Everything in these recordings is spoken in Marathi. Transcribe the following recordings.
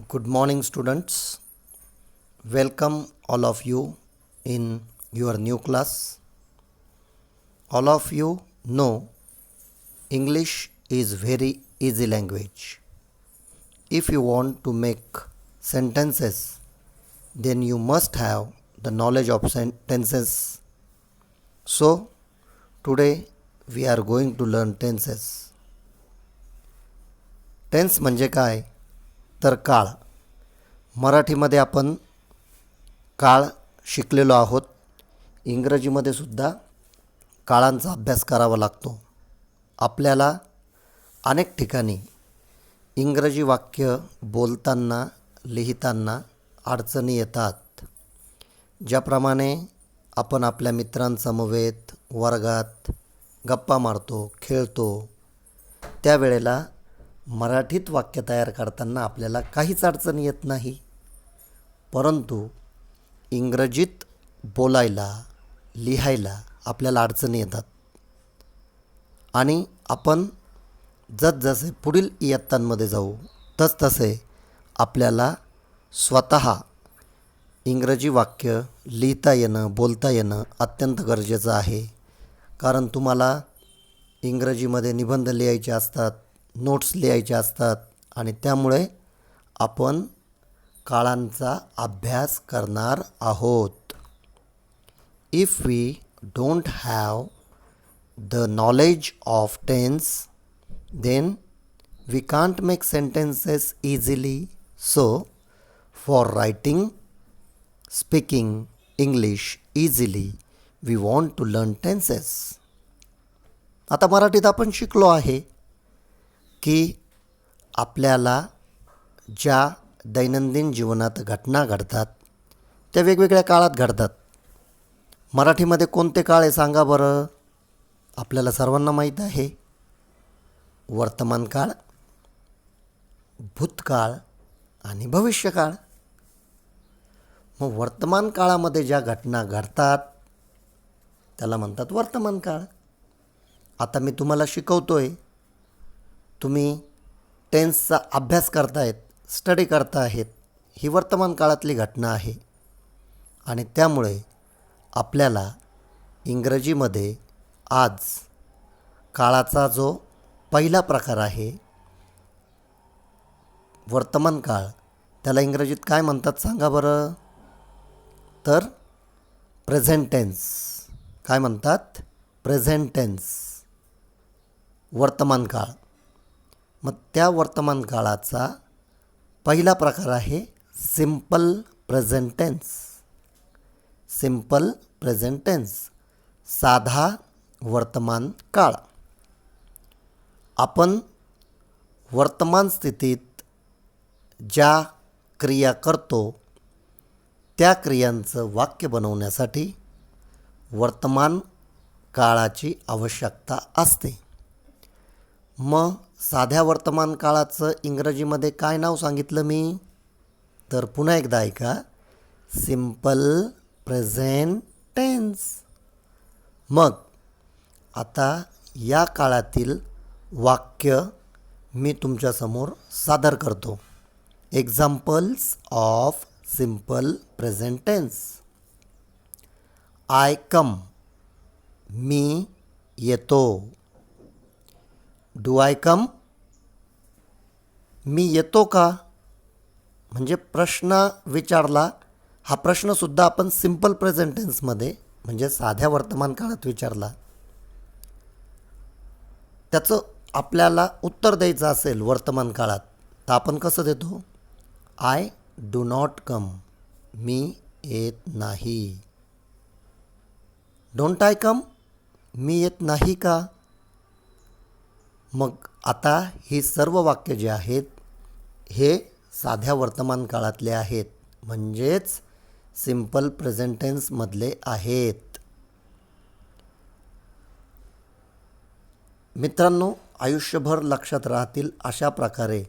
Good morning, students. Welcome, all of you, in your new class. All of you know English is very easy language. If you want to make sentences, then you must have the knowledge of sentences. So, today we are going to learn tenses. Tense म्हणजे काय तर काळ. मराठीमध्ये आपण काळ शिकलेलो आहोत. इंग्रजीमध्ये सुद्धा काळांचा अभ्यास करावा लागतो. आपल्याला अनेक ठिकाणी इंग्रजी वाक्य बोलताना लिहिताना अडचणी येतात. ज्याप्रमाणे आपण आपल्या मित्रांसमवेत वर्गात गप्पा मारतो, खेळतो, त्यावेळेला मराठीत वाक्य तयार करताना आपल्याला काहीच अडचण येत नाही. परंतु इंग्रजीत बोलायला लिहायला आपल्याला अडचणी येतात. आणि आपण जसजसे पुढील इयत्तांमध्ये जाऊ तसतसे आपल्याला स्वतः इंग्रजी वाक्य लिहिता येणं बोलता येणं अत्यंत गरजेचं आहे. कारण तुम्हाला इंग्रजीमध्ये निबंध लिहायचे असतात, नोट्स लिहायचे असतात आणि त्यामुळे आपण काळांचा अभ्यास करणार आहोत. If we don't have the knowledge of tense then we can't make sentences easily. So for writing, speaking English easily, we want to learn tenses. आता मराठीत आपण शिकलो आहे की आपल्याला ज्या दैनंदिन जीवनात घटना घडतात त्या वेगवेगळ्या काळात घडतात. मराठीमध्ये कोणते काळ आहे सांगा बरं. आपल्याला सर्वांना माहीत आहे. वर्तमान काळ, भूतकाळ आणि भविष्यकाळ. मग वर्तमान काळामध्ये ज्या घटना घडतात त्याला म्हणतात वर्तमान काळ. आता मी तुम्हाला शिकवतोय, तुम्ही टेन्सचा अभ्यास करतायत, स्टडी करता आहेत. ही वर्तमान काळातली घटना आहे आणि त्यामुळे आपल्याला इंग्रजीमध्ये आज काळाचा जो पहिला प्रकार आहे वर्तमान काळ, त्याला इंग्रजीत काय म्हणतात सांगा बरं. तर प्रेझेंट टेन्स. काय म्हणतात? प्रेझेंट टेन्स, वर्तमान काळ. मग त्या वर्तमान काळाचा पहिला प्रकार आहे simple present tense. Simple present tense, साधा वर्तमान काळ. आपण वर्तमान स्थितीत ज्या क्रिया करतो त्या क्रियांचं वाक्य बनवण्यासाठी वर्तमान काळाची आवश्यकता असते. मग साध्या वर्तमान काळाचं इंग्रजीमध्ये काय नाव सांगितलं मी? तर पुन्हा एकदा ऐका, सिम्पल प्रेझेंट टेन्स. मग आता या काळातील वाक्य मी तुमच्यासमोर सादर करतो. Examples of simple present tense. I come, मी येतो. डू आय कम, मी येतो का? म्हणजे प्रश्न विचारला. हा प्रश्नसुद्धा आपण सिम्पल प्रेझेंट टेन्समध्ये म्हणजे साध्या वर्तमान काळात विचारला. त्याचं आपल्याला उत्तर द्यायचं असेल वर्तमान काळात तर आपण कसं देतो? आय डू नॉट कम, मी येत नाही. डोंट आय कम, मी येत नाही का? मग आता ही सर्व वाक्य जे आहेत हे साध्या वर्तमान काळातले आहेत, म्हणजेच सिम्पल प्रेझेंट टेन्समधले आहेत. मित्रांनो, आयुष्यभर लक्षात राहतील अशा प्रकारे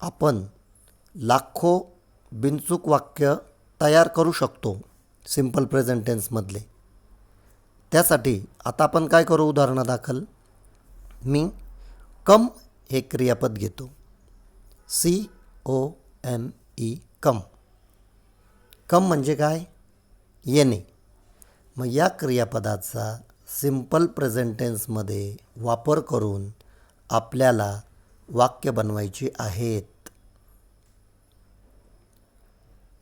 आपण लाखो बिनचूक वाक्य तयार करू शकतो सिम्पल प्रेझेंट टेन्समधले. त्यासाठी आता आपण काय करू? उदाहरणादाखल मी कम हे क्रियापद घेतो. COM कम. कम म्हणजे काय? येणे. मग या क्रियापदाचा सिम्पल प्रेझेंट टेन्समध्ये वापर करून आपल्याला वाक्य बनवायची आहेत.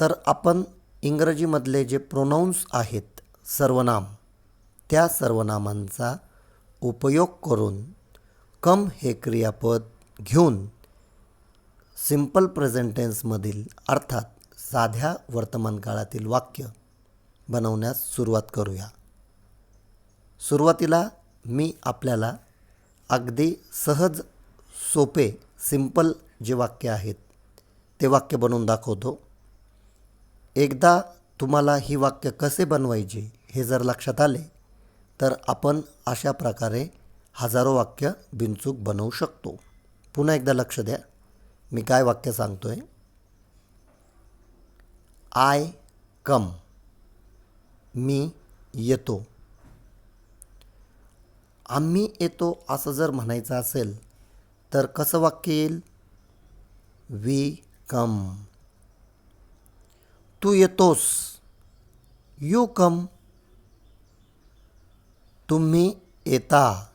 तर आपण इंग्रजीमधले जे प्रोनाऊन्स आहेत, सर्वनाम, त्या सर्वनामांचा उपयोग करून कम हे क्रियापद घेऊन सिम्पल प्रेझेंट टेन्समधील अर्थात साध्या वर्तमान काळातील वाक्य बनवण्यास सुरुवात करूया. सुरुवातीला मी आपल्याला अगदी सहज सोपे सिंपल जे वाक्य आहेत ते वाक्य बनवून दाखवतो. एकदा तुम्हाला ही वाक्य कसे बनवायचे हे जर लक्षात आले तर आपण अशा प्रकारे हजारो वाक्य बिनचूक बनवू शकतो. पुन्हा एकदा लक्ष द्या, मी काय वाक्य सांगतोय. आय कम, मी येतो. आम्ही येतो असं जर म्हणायचं असेल तर कसं वाक्य येईल? We come. तू येतोस, यू कम. तुम्ही येता,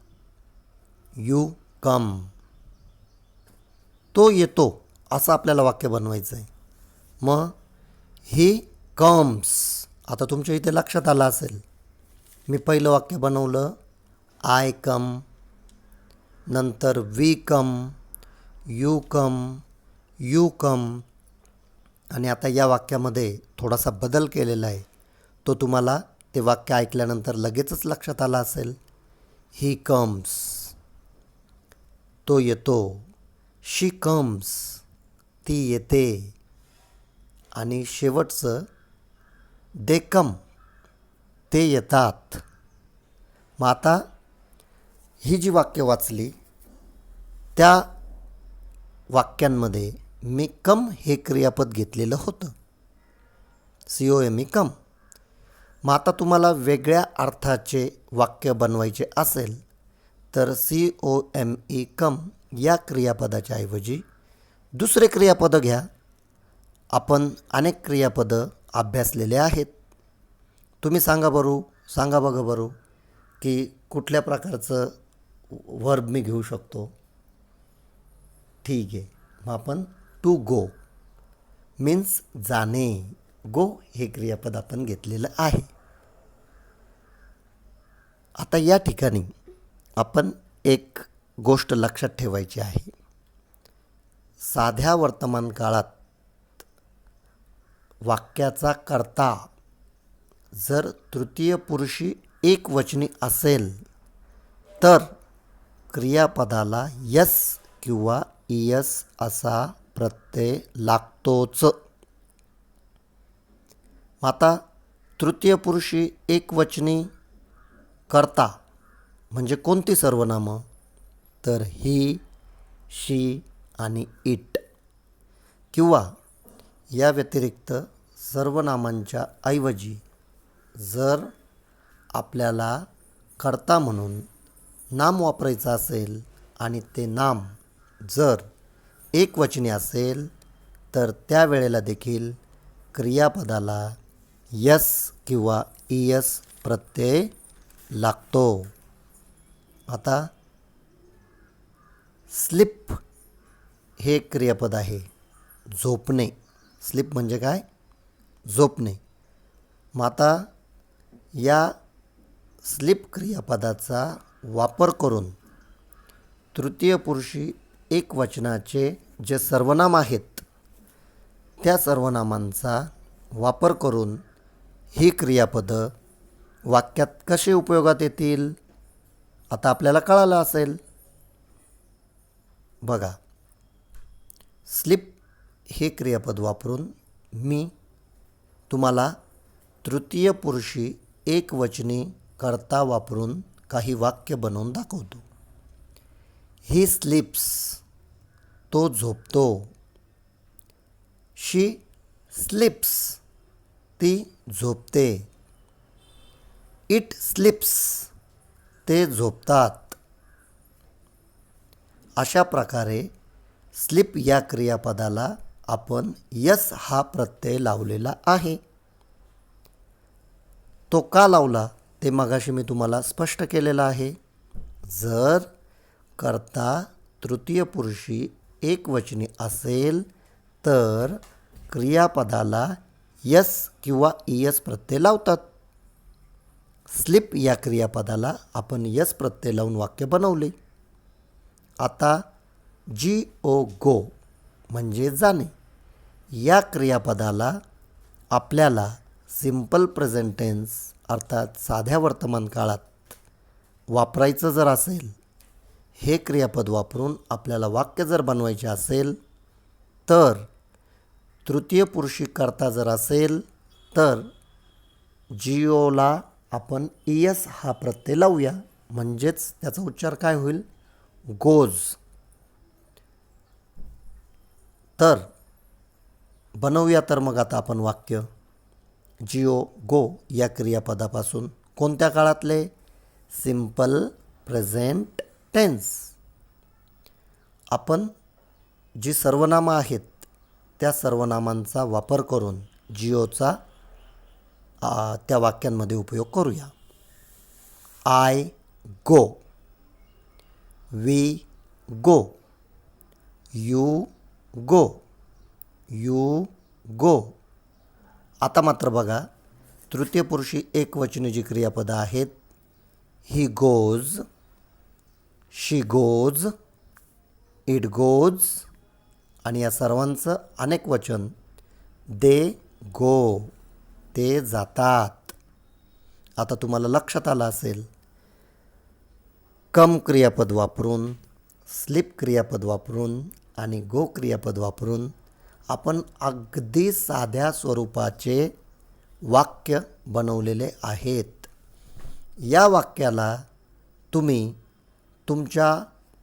यू कम. तो येतो असं आपल्याला वाक्य बनवायचं आहे. मग ही कम्स. आता तुमच्या इथे लक्षात आलं असेल, मी पहिलं वाक्य बनवलं आय कम, नंतर we come, you come, you come, आणि आता या वाक्यामध्ये थोडासा बदल केलेला आहे. तो तुम्हाला ते वाक्य ऐकल्यानंतर लगेचच लक्षात आला असेल. ही कम्स, तो येतो. शी कम्स, ती येते. आणि शेवटचं दे कम, ते येतात. मग आता ही जी वाक्य वाचली त्या वाक्यांमध्ये मी कम हे क्रियापद घेतलेलं होतं, COME कम. मग आता तुम्हाला वेगळ्या अर्थाचे वाक्य बनवायचे असेल तर COME कम या क्रियापदाच्या ऐवजी दुसरे क्रियापदं घ्या. आपण अनेक क्रियापदं अभ्यासलेले आहेत. तुम्ही सांगा बघा बरू की कुठल्या प्रकारचं वर्ब मी घेऊ शकतो. ठीक आहे, मग आपण टू गो मीन्स जाणे. गो हे क्रियापद आपण घेतलेलं आहे. आता या ठिकाणी आपण एक गोष्ट लक्षात ठेवायची आहे. साध्या वर्तमान काळात वाक्याचा कर्ता जर तृतीय पुरुषी एकवचनी असेल तर क्रियापदाला यस किंवा इयस असा प्रत्यय लागतोच. आता तृतीय पुरुषी एकवचनी कर्ता म्हणजे कोणती सर्वनामं? तर ही, शी आणि इट. किंवा या व्यतिरिक्त सर्वनामांच्या ऐवजी जर आपल्याला कर्ता म्हणून नाम वापरायचं असेल आणि ते नाम जर एकवचनी असेल तर त्यावेळेला देखील क्रियापदाला यस किंवा इयस प्रत्यय लागतो. आता स्लीप हे क्रियापद आहे, झोपणे. स्लीप म्हणजे काय? झोपणे. मग आता या स्लीप क्रियापदाचा वापर करून तृतीय पुरुषी एकवचनाचे जे सर्वनाम आहेत त्या सर्वनामांचा वापर करून ही क्रियापदं वाक्यात कसे उपयोगात येतील आता आपल्याला कळालं असेल. बघा, स्लीप हे क्रियापद वापरून मी तुम्हाला तृतीय पुरुषी एकवचनी कर्ता वापरून काही वाक्य बनवून दाखवतो. ही स्लीप्स, तो झोपतो. शी स्लीप्स, ती झोपते. इट स्लीप्स, ते झोपतात. अशा प्रकारे स्लीप या क्रियापदाला आपण यस हा प्रत्यय लावलेला आहे. तो का लावला ते मगाशी मी तुम्हाला स्पष्ट केलेलं आहे. जर कर्ता तृतीय पुरुषी एकवचनी असेल तर क्रियापदाला यस किंवा ईएस प्रत्यय लावतात. स्लिप या क्रियापदाला आपण यस प्रत्यय लावून वाक्य बनवले. आता गो म्हणजे जाणे या क्रियापदाला आपल्याला सिंपल प्रेझेंट टेन्स अर्थात साध्या वर्तमान काळात वापरायचं जर असेल, हे क्रियापद वापरून आपल्याला वाक्य जर बनवायचे असेल तर तृतीय पुरुषी कर्ता जर असेल तर ओला आपण ईएस हा प्रत्यय लावूया. म्हणजेच त्याचा उच्चार काय होईल? गोज. तर बनवूया तर मग आता आपण वाक्य गो या क्रियापदापासून. कोणत्या काळातले? Simple present tense. आपण जी सर्वनामं आहेत त्या सर्वनामांचा वापर करून जिओचा त्या वाक्यांमध्ये उपयोग करूया. I go, we go, you go, you go. आता मात्र बघा, तृतीय पुरुषी एकवचनी जी क्रियापदं आहेत, he goes, she goes, it goes आणि या सर्वांचं अनेक वचन दे गो, ते जातात. आता तुम्हाला लक्षात आलं असेल, कम क्रियापद वापरून, स्लिप क्रियापद वापरून आणि गो क्रियापद वापरून आपण अगदी साध्या स्वरूपाचे वाक्य बनवलेले आहेत. या वाक्याला तुम्ही तुमच्या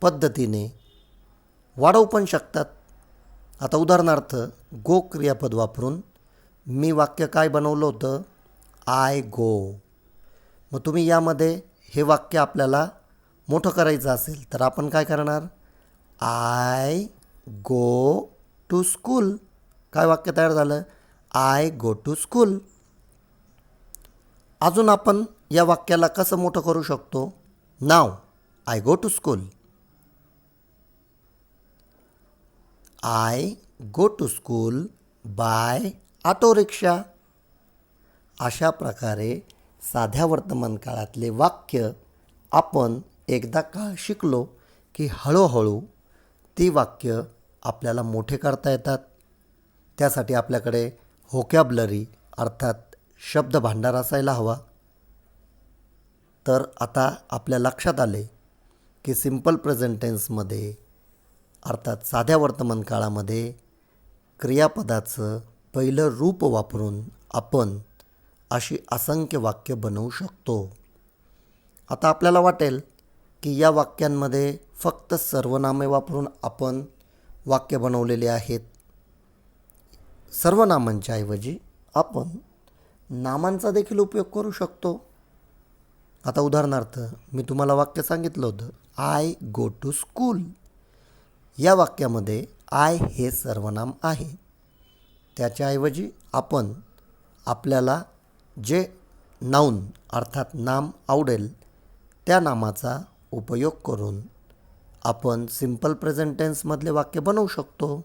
पद्धतीने वाढवू पण शकतात. आता उदाहरणार्थ गो क्रियापद वापरून मी वाक्य काय बनवलं होतं? आय गो. मग तुम्ही यामध्ये हे वाक्य आपल्याला मोठं करायचं असेल तर आपण काय करणार? I go to school. काय वाक्य तयार झालं? I go to school. अजून आपण या वाक्याला कसं मोठं करू शकतो? नाव I go to school. I go to school by auto rickshaw. अशा प्रकारे साध्या वर्तमान काळातले वाक्य आपण एकदा का शिकलो की हळूहळू ती वाक्य आपल्याला मोठे करता येतात. त्यासाठी आपल्याकडे व्होकॅब्युलरी अर्थात शब्द भांडार असायला हवा. तर आता आपल्या लक्षात आले की सिंपल प्रेझेंट टेन्समध्ये अर्थात साध्या वर्तमान काळामध्ये क्रियापदाचं पहिलं रूप वापरून आपण अशी असंख्य वाक्य बनवू शकतो. आता आपल्याला वाटेल की या वाक्यांमध्ये फक्त सर्वनामे वापरून आपण वाक्य बनवलेले आहेत. सर्वनामांच्या ऐवजी आपण नामांचा देखील उपयोग करू शकतो. आता उदाहरणार्थ मी तुम्हाला वाक्य सांगितलं होतं, आय गो टू स्कूल. या वाक्यामध्ये आय हे सर्वनाम आहे. त्याच्याऐवजी आपण आपल्याला जे नाऊन अर्थात नाम आवडेल त्या नामाचा उपयोग करून आपण सिंपल प्रेझेंट टेन्समधले वाक्य बनवू शकतो.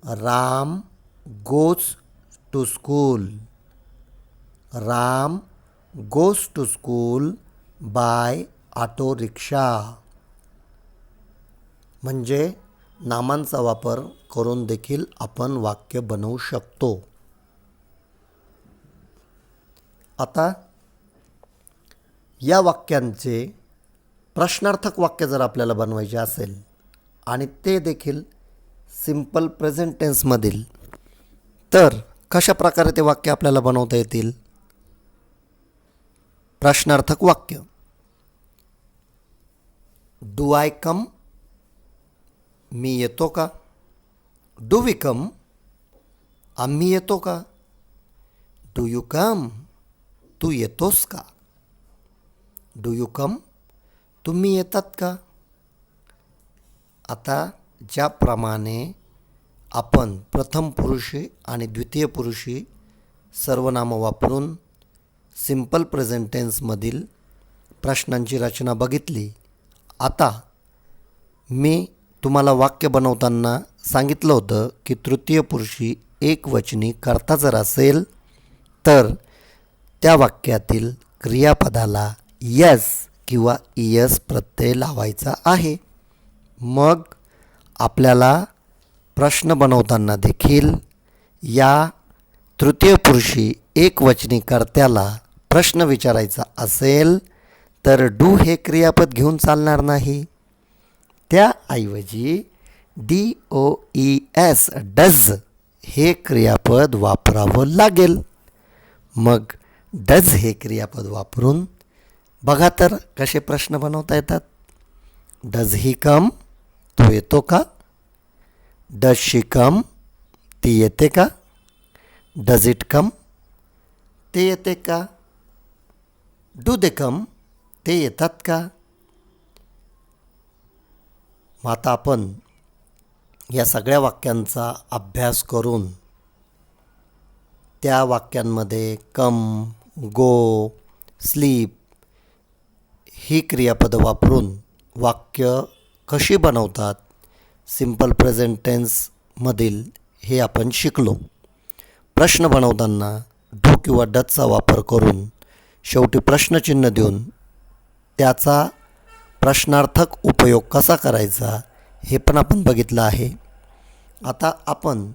Ram goes to school. Ram goes to school by auto rickshaw. म्हणजे नामांचा वापर करून देखील आपण वाक्य बनवू शकतो. आता या वाक्यांचे प्रश्नार्थक वाक्य जर आपल्याला बनवायचे असेल आणि ते देखील सिंपल प्रेझेंट टेन्समधील, तर कशा प्रकारे ते वाक्य आपल्याला बनवता येतील? प्रश्नार्थक वाक्य. Do I come? मी येतो का? Do we come? आम्ही येतो का? Do you come? तू येतोस का? Do you come? तुम्ही येतात का? आता ज्याप्रमाणे आपण प्रथम पुरुषी आणि द्वितीय पुरुषी सर्वनामं वापरून सिंपल प्रेझेंट टेन्समधील प्रश्नांची रचना बघितली. आता मी तुम्हाला वाक्य बनवताना सांगितलं होतं की तृतीय पुरुषी एकवचनी कर्ता जर असेल तर त्या वाक्यातील क्रियापदाला यस किंवा इयस प्रत्यय लावायचा आहे. मग आपल्याला प्रश्न बनवताना देखील या तृतीय पुरुषी एकवचनी कर्त्याला प्रश्न विचारायचा असेल तर डू हे क्रियापद घेऊन चालणार नाही. त्याऐवजी DOES डज हे क्रियापद वापरावं लागेल. मग डज हे क्रियापद वापरून बघा तर कसे प्रश्न बनवता येतात. डज ही कम, तो येतो का? डज शी कम, ती येते का? डज इट कम, ते येते का? डू दे कम, ते येतात का? मग आता आपण या सगळ्या वाक्यांचा अभ्यास करून त्या वाक्यांमध्ये कम, गो, स्लीप ही क्रियापदं वापरून वाक्य कशी बनवतात सिंपल प्रेझेंट टेन्समधील हे आपण शिकलो. प्रश्न बनवताना डू किंवा डजचा वापर करून शेवटी प्रश्नचिन्ह देऊन त्याचा प्रश्नार्थक उपयोग कसा करायचा हे पण आपण बघितलं आहे. आता आपण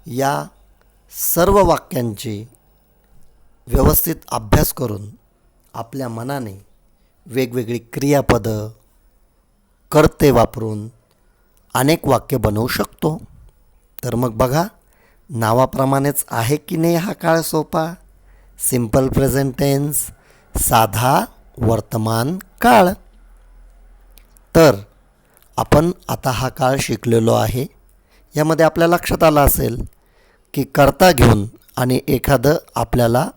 या सर्व वाक्यांची व्यवस्थित अभ्यास करून आपल्या मनाने वेगवेगळी क्रियापदं कर्ते वापरून अनेक वाक्य बनवू शकतो. तर मग बघा, नावाप्रमाणेच आहे की नाही हा काळ सोपा. सिंपल प्रेझेंट टेन्स, साधा वर्तमान काळ. तर आपण आता हा काळ शिकलेलो आहे. यामध्ये आपल्या लक्षात आलं असेल की कर्ता घेऊन आणि एखादं आपल्याला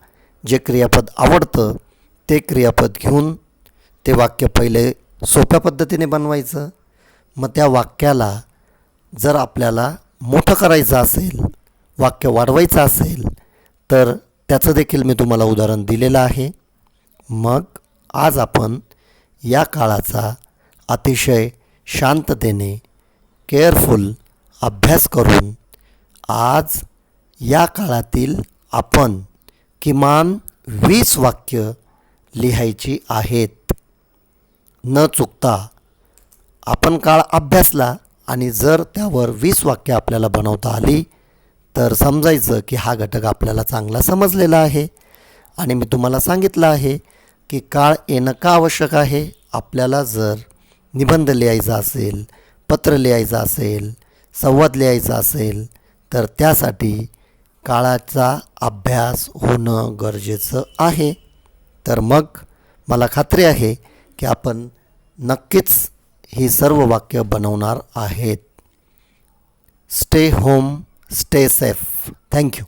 जे क्रियापद आवडतं ते क्रियापद घेऊन ते वाक्य पहिले सोप्या पद्धतीने बनवायचं. मग त्या वाक्याला जर आपल्याला मोठं करायचं असेल, वाक्य वाढवायचं असेल तर त्याचं देखील मी तुम्हाला उदाहरण दिलेलं आहे. मग आज आपण या काळाचा अतिशय शांततेने केअरफुल अभ्यास करून आज या काळातील आपण किमान 20 वाक्य लिहायची आहेत. न चुकता आपण काळ अभ्यासला आणि जर त्यावर 20 वाक्य आपल्याला बनवता आली तर समजायचं की हा घटक आपल्याला चांगला समजलेला आहे. आणि मी तुम्हाला सांगितलं आहे की काळ येणं का आवश्यक आहे. आपल्याला जर निबंध लिहायचा असेल, पत्र लिहायचं असेल, संवाद लिहायचा असेल तर त्यासाठी काळाचा अभ्यास होणं गरजेचं आहे. तर मग मला खात्री आहे की आपण नक्कीच ही सर्व वाक्य बनवणार आहेत. Stay home, stay safe. Thank you.